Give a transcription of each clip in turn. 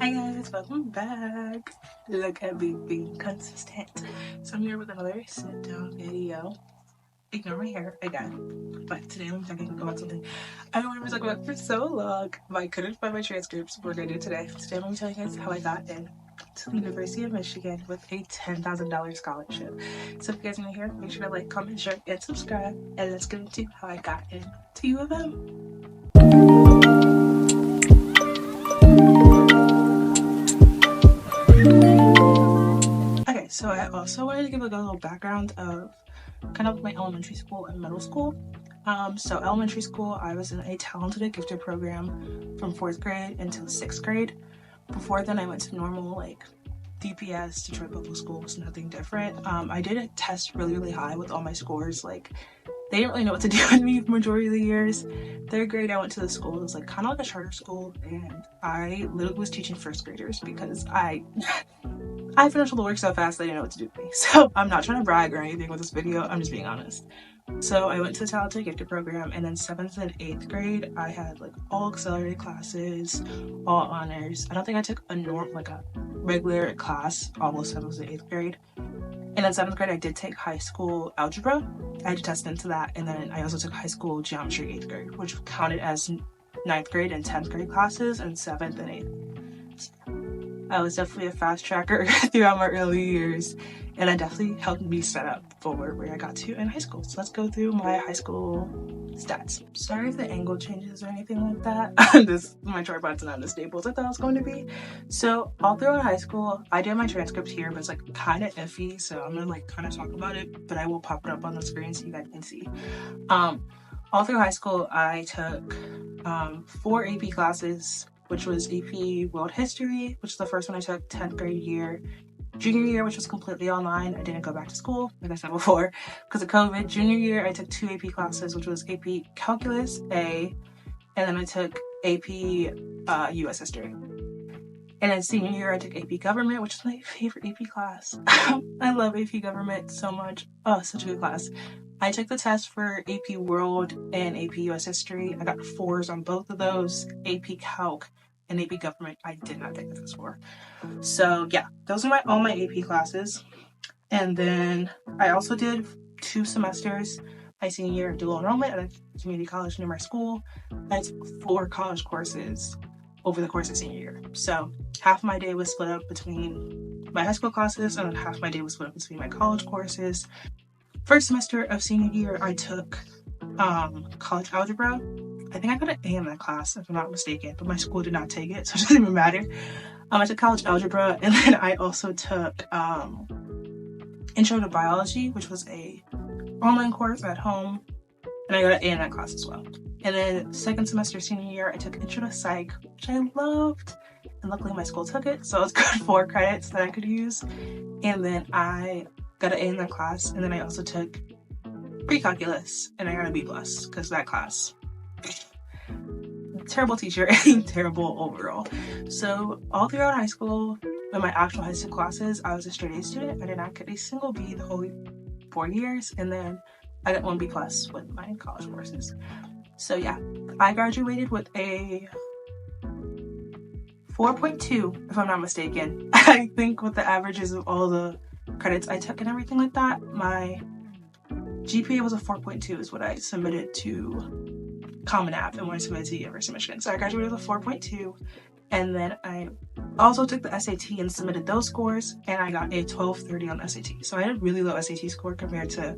Hi guys, welcome back. Look at me being consistent. So I'm here with another sit down video. Ignore my hair again. But today I'm talking about something I wanted to talk about for so long, but I couldn't find my transcripts. We're gonna do today. Today I'm gonna be telling you guys how I got in to the University of Michigan with a $10,000 scholarship. So if you guys are new here, make sure to like, comment, share, and subscribe. And let's get into how I got into U of M. Okay, so I also wanted to give like a little background of kind of my elementary school and middle school. So elementary school, I was in a talented and gifted program from 4th grade until 6th grade. Before then, I went to normal like DPS, Detroit Public Schools, nothing different. I did test really high with all my scores. Like they didn't really know what to do with me the majority of the years. 3rd grade, I went to the school. It was like kind of like a charter school, and I literally was teaching 1st graders because I finished all the work so fast I didn't know what to do with me. So I'm not trying to brag or anything with this video, I'm just being honest. So I went to the talented gifted program, and then 7th and 8th grade I had like all accelerated classes, all honors. I don't think I took a regular class almost 7th and 8th grade. And then 7th grade I did take high school algebra. I had to test into that, and then I also took high school geometry 8th grade, which counted as 9th grade and 10th grade classes in 7th and 8th. I was definitely a fast tracker throughout my early years, and it definitely helped me set up for where I got to in high school. So let's go through my high school stats. Sorry if the angle changes or anything like that. My tripod's not as stable as I thought it was going to be. So all throughout high school, I did my transcript here, but it's like kind of iffy. So I'm gonna like kind of talk about it, but I will pop it up on the screen so you guys can see. All through high school, I took 4 AP classes, which was AP World History, which is the first one I took 10th grade year. Junior year, which was completely online. I didn't go back to school, like I said before, because of COVID. Junior year, I took 2 AP classes, which was AP Calculus A, and then I took AP US History. And then senior year, I took AP Government, which is my favorite AP class. I love AP Government so much. Oh, such a good class. I took the test for AP World and AP US History. I got 4s on both of those. AP Calc and AP Government, I did not take the test for. So yeah, those are all my AP classes. And then I also did 2 semesters my senior year of dual enrollment at a community college near my school. I took 4 college courses over the course of senior year. So half my day was split up between my high school classes, and then half my day was split up between my college courses. First semester of senior year, I took college algebra. I think I got an A in that class, if I'm not mistaken, but my school did not take it, so it doesn't even matter. I took college algebra, and then I also took Intro to Biology, which was a online course at home, and I got an A in that class as well. And then second semester senior year, I took Intro to Psych, which I loved, and luckily my school took it, so it was good 4 credits that I could use. And then I got an A in that class, and then I also took pre-calculus, and I got a B+, because that class, terrible teacher and terrible overall. So all throughout high school, in my actual high school classes, I was a straight A student. I did not get a single B the whole 4 years, and then I got 1 B+ with my college courses. So yeah, I graduated with a 4.2, if I'm not mistaken. I think with the averages of all the credits I took and everything like that, my GPA was a 4.2 is what I submitted to Common App and when I submitted to the University of Michigan. So I graduated with a 4.2, and then I also took the SAT and submitted those scores, and I got a 1230 on the SAT. So I had a really low SAT score compared to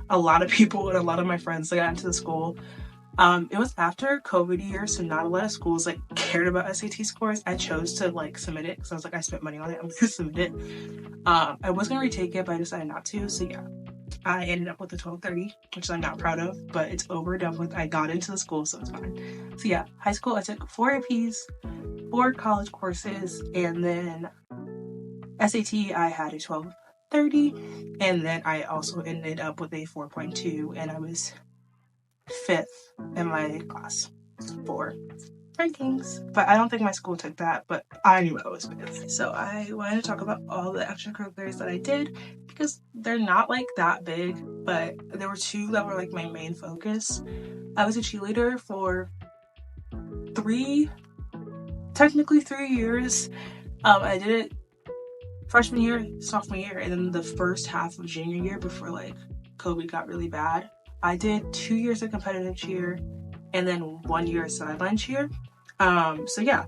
a lot of people and a lot of my friends that got into the school. It was after COVID year, so not a lot of schools like cared about SAT scores. I chose to like submit it because I was like, I spent money on it, I'm gonna submit it. I was gonna retake it, but I decided not to. So yeah, I ended up with a 1230, which I'm not proud of, but it's over, done with. I got into the school, so it's fine. So yeah, high school, I took 4 APs, 4 college courses, and then SAT, I had a 1230, and then I also ended up with a 4.2, and I was 5th in my class for rankings. But I don't think my school took that, but I knew I was 5th. So I wanted to talk about all the extracurriculars that I did, because they're not like that big, but there were 2 that were like my main focus. I was a cheerleader for 3 technically 3 years. I did it freshman year, sophomore year, and then the first half of junior year before like COVID got really bad. I did 2 years of competitive cheer and then 1 year of sideline cheer. So yeah,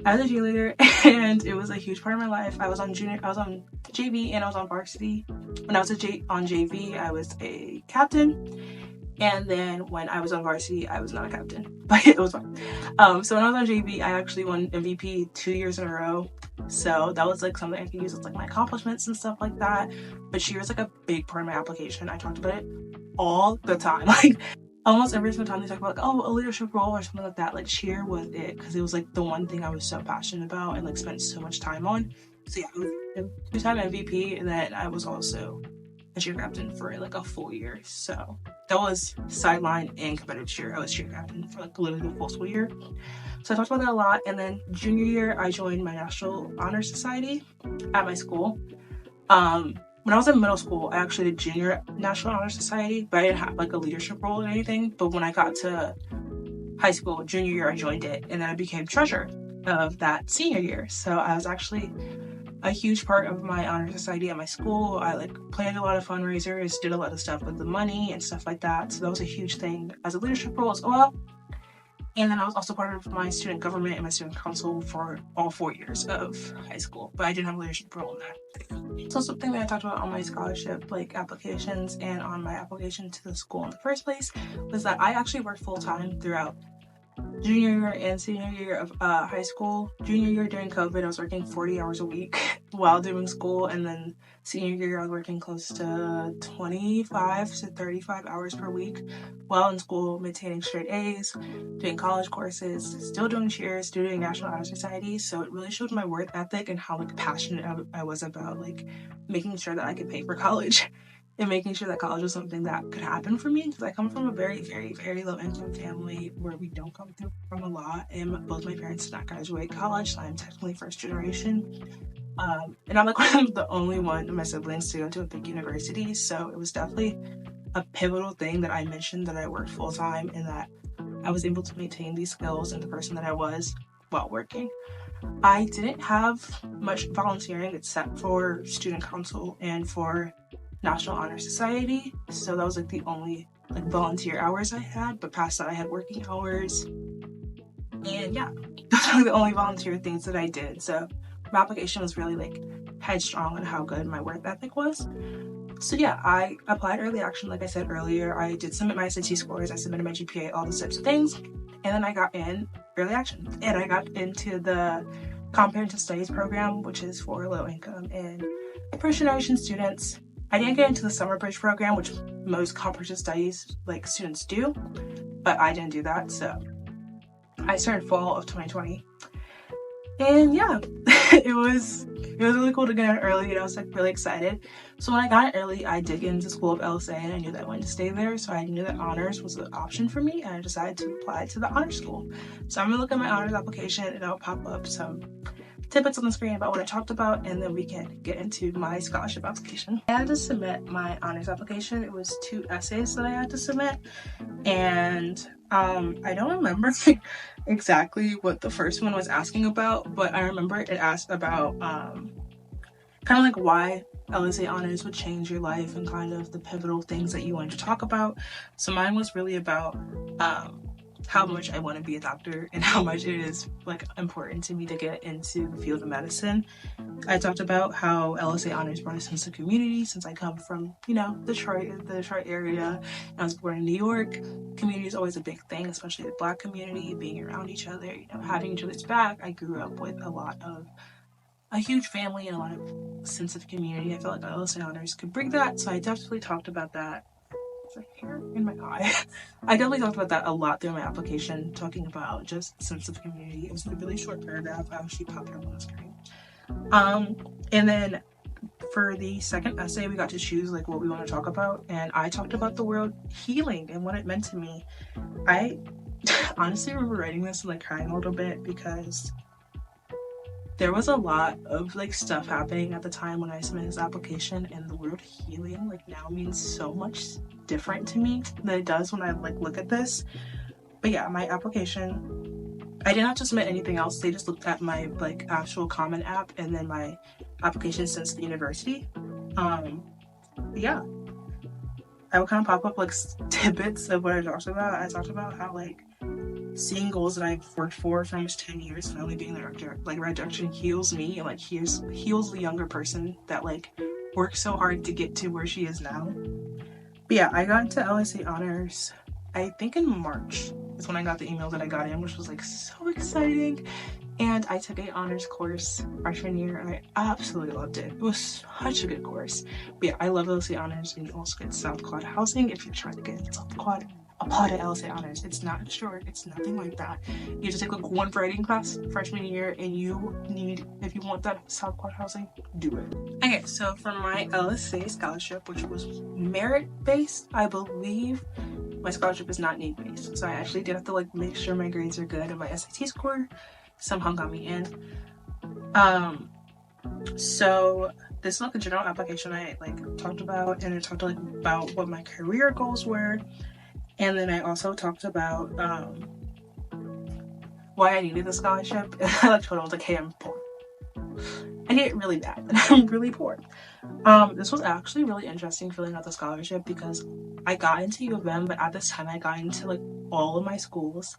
I was a cheerleader and it was a huge part of my life. I was on JV and I was on varsity. When I was on JV, I was a captain. And then when I was on varsity, I was not a captain, but it was fun. So when I was on JV, I actually won MVP 2 years in a row. So that was like something I could use as like my accomplishments and stuff like that. But cheer was like a big part of my application. I talked about it all the time. Like almost every single time they talk about like, oh, a leadership role or something like that, like cheer was it, because it was like the one thing I was so passionate about and like spent so much time on. So yeah, I was a 2-time MVP, and then I was also a cheer captain for like a full year. So that was sideline and competitive cheer. I was cheer captain for like literally the full school year. So I talked about that a lot. And then junior year, I joined my National Honor Society at my school. When I was in middle school, I actually did junior National Honor Society, but I didn't have like a leadership role or anything. But when I got to high school, junior year, I joined it, and then I became treasurer of that senior year. So I was actually a huge part of my honor society at my school. I like planned a lot of fundraisers, did a lot of stuff with the money and stuff like that. So that was a huge thing as a leadership role as well. And then I was also part of my student government and my student council for all 4 years of high school, but I didn't have a leadership role in that. So something that I talked about on my scholarship like applications and on my application to the school in the first place was that I actually worked full-time throughout junior year and senior year of high school. Junior year during COVID, I was working 40 hours a week while doing school, and then senior year, I was working close to 25 to 35 hours per week while in school, maintaining straight A's, doing college courses, still doing cheers, still doing National Honor Society. So it really showed my work ethic and how like passionate I was about like making sure that I could pay for college. And making sure that college was something that could happen for me, because I come from a very, very, very low income family where we don't come through from a lot, and both my parents did not graduate college, so I'm technically first generation. And I'm like one of the only one of my siblings to go to a big university, so it was definitely a pivotal thing that I mentioned that I worked full time and that I was able to maintain these skills and the person that I was while working. I didn't have much volunteering except for student council and for National Honor Society, so that was like the only like volunteer hours I had, but past that I had working hours, and yeah, those are like the only volunteer things that I did. So my application was really like headstrong on how good my work ethic was. So yeah, I applied early action. Like I said earlier, I did submit my SAT scores, I submitted my GPA, all those types of things, and then I got in early action, and I got into the Comparative Studies program, which is for low income and first generation students. I didn't get into the summer bridge program, which most comparative studies like students do, but I didn't do that. So I started fall of 2020, and yeah, it was really cool to get in early, and I was like really excited. So when I got in early, I did get into school of LSA, and I knew that I wanted to stay there. So I knew that honors was an option for me, and I decided to apply to the honors school. So I'm gonna look at my honors application, and I'll pop up some tidbits on the screen about what I talked about, and then we can get into my scholarship application. I had to submit my honors application. It was 2 essays that I had to submit, and I don't remember exactly what the first one was asking about, but I remember it asked about kind of like why LSA honors would change your life and kind of the pivotal things that you wanted to talk about. So mine was really about how much I want to be a doctor and how much it is like important to me to get into the field of medicine. I talked about how LSA honors brought a sense of community, since I come from, you know, the Detroit area. I was born in New York. Community is always a big thing, especially the Black community, being around each other, you know, having each other's back. I grew up with a huge family and a lot of sense of community. I felt like LSA honors could bring that, so I definitely talked about that. Hair in my eye. I definitely talked about that a lot through my application, talking about just sense of community. It was a really short paragraph. I actually popped it up on the screen. And then for the second essay, we got to choose like what we want to talk about, and I talked about the word healing and what it meant to me. I honestly remember writing this and like crying a little bit, because there was a lot of like stuff happening at the time when I submitted this application, and the word healing like now means so much different to me than it does when I like look at this. But yeah, my application I didn't have to submit anything else. They just looked at my like actual Common App and then my application since the university. Yeah, I would kind of pop up like tidbits of what I talked about. I talked about how like seeing goals that I've worked for almost 10 years finally being the right direction heals me and like heals the younger person that like worked so hard to get to where she is now. But yeah, I got into LSA honors I think in March is when I got the email that I got in, which was like so exciting. And I took an honors course freshman year and I absolutely loved it. It was such a good course. But yeah, I love LSA honors, and you also get South Quad housing if you're trying to get South Quad. Apply to LSA honors. It's not short, it's nothing like that. You just take like one writing class freshman year, and if you want that South Quad housing, do it. Okay, so for my LSA scholarship, which was merit based, I believe my scholarship is not need based. So I actually did have to like make sure my grades are good and my SAT score somehow got me in. So this is like a general application I like talked about, and I talked like about what my career goals were, and then I also talked about why I needed the scholarship. And I like told them, I was like, hey, I'm poor. I need it really bad, and I'm really poor. This was actually really interesting filling out the scholarship because I got into U of M, but at this time I got into like all of my schools.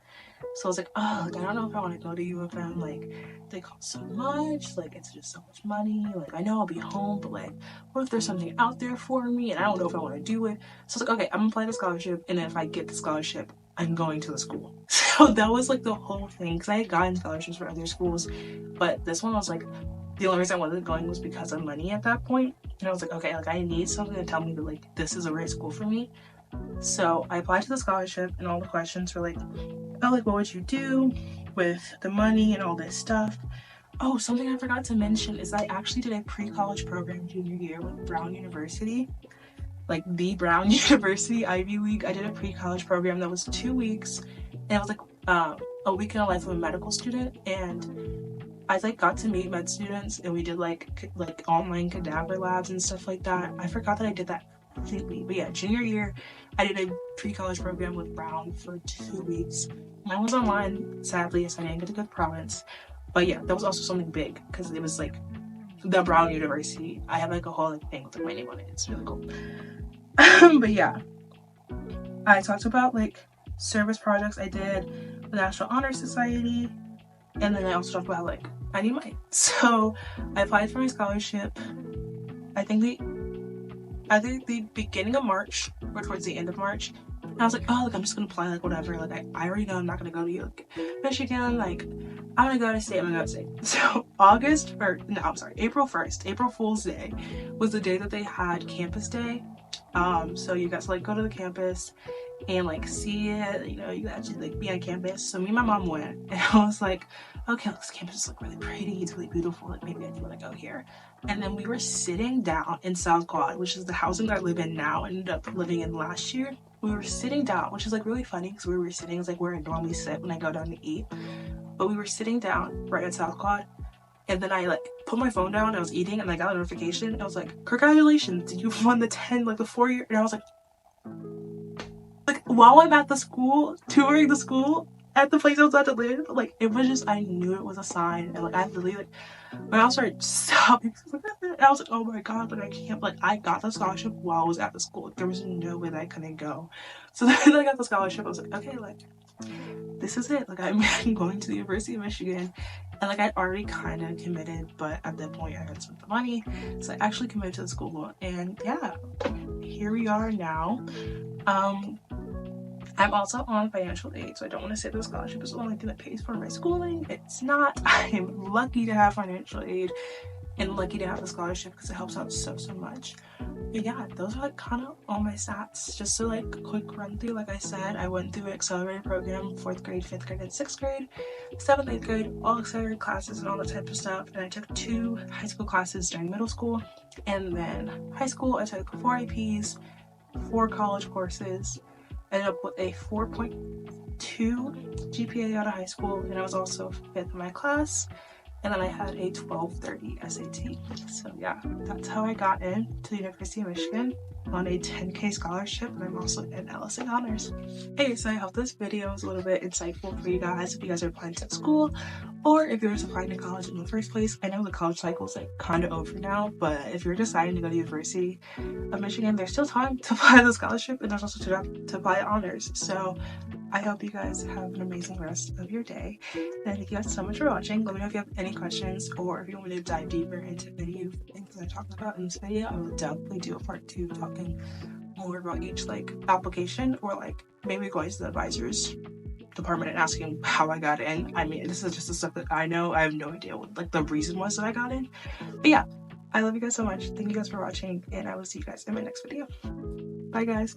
So I was like, oh, like, I don't know if I want to go to U of M. Like, they cost so much. Like, it's just so much money. Like, I know I'll be home, but like, what if there's something out there for me? And I don't know if I want to do it. So I was like, okay, I'm gonna apply the scholarship, and then if I get the scholarship, I'm going to the school. So that was like the whole thing, because I had gotten scholarships for other schools, but this one was like, the only reason I wasn't going was because of money at that point. And I was like, okay, like I need something to tell me that like this is a right school for me. So I applied to the scholarship, and all the questions were like, oh, like what would you do with the money and all this stuff. Oh, something I forgot to mention is I actually did a pre-college program junior year with Brown University, like the Brown University Ivy League. I did a pre-college program that was 2 weeks, and it was like a week in the life of a medical student, and I like got to meet med students, and we did like online cadaver labs and stuff like that. I forgot that I did that completely. But yeah, junior year I did a pre-college program with Brown for 2 weeks. Mine was online, sadly, so I didn't get to go to Providence. But yeah, that was also something big because it was like the Brown University. I have like a whole like thing with like, my name on it. It's really cool. But yeah, I talked about like service projects I did with the National Honor Society, and then I also talked about like I need money. So I applied for my scholarship. I think the beginning of March or towards the end of March. And I was like, oh, like I'm just gonna apply like whatever. Like I already know I'm not gonna go to like Michigan. Like I'm gonna go to state. I'm gonna go to state. So April 1st, April Fool's Day, was the day that they had campus day. So you got to like go to the campus and like see it, you know, you actually like be on campus. So me and my mom went, and I was like, okay, this campus is like really pretty, it's really beautiful, like maybe I do want to go here. And then we were sitting down in South Quad, which is the housing that I live in now, ended up living in last year. We were sitting down, which is like really funny because we were sitting is like where I normally sit when I go down to eat, but we were sitting down right at South Quad. And then I like put my phone down, I was eating, and I got a notification, and I was like, congratulations, you won the 4-year, and I was like while I'm at the school, touring the school at the place I was about to live, like it was just, I knew it was a sign. And like I really like when I started sobbing, and I was like, oh my god, like I can't, like I got the scholarship while I was at the school. Like, there was no way that I couldn't go. So then I got the scholarship. I was like, okay, like this is it, like I'm going to the University of Michigan. And like I already kind of committed, but at that point I had spent the money, so I actually committed to the school. And yeah, here we are now. I'm also on financial aid, so I don't want to say the scholarship is the only thing that pays for my schooling. It's not. I am lucky to have financial aid and lucky to have the scholarship because it helps out so much. But yeah, those are like kind of all my stats. Just to like quick run through, like I said, I went through an accelerated program, 4th grade, 5th grade, and 6th grade, 7th, 8th grade, all accelerated classes and all that type of stuff. And I took 2 high school classes during middle school, and then high school I took 4 APs, 4 college courses. Ended up with a 4.2 GPA out of high school, and I was also 5th in my class. and then I had a 1230 SAT. So yeah, that's how I got into the University of Michigan on a 10K scholarship, and I'm also in LSA honors. Hey, so I hope this video was a little bit insightful for you guys if you guys are applying to school, or if you're just applying to college in the first place. I know the college cycle is like kind of over now, but if you're deciding to go to University of Michigan, there's still time to apply the scholarship, and there's also to apply honors. So I hope you guys have an amazing rest of your day, and thank you guys so much for watching. Let me know if you have any questions, or if you want me to dive deeper into any of the things that I talked about in this video. I will definitely do a part 2 talking more about each like application, or like maybe going to the advisor's department and asking how I got in. I mean, this is just the stuff that I know. I have no idea what like the reason was that I got in. But yeah, I love you guys so much. Thank you guys for watching, and I will see you guys in my next video. Bye guys.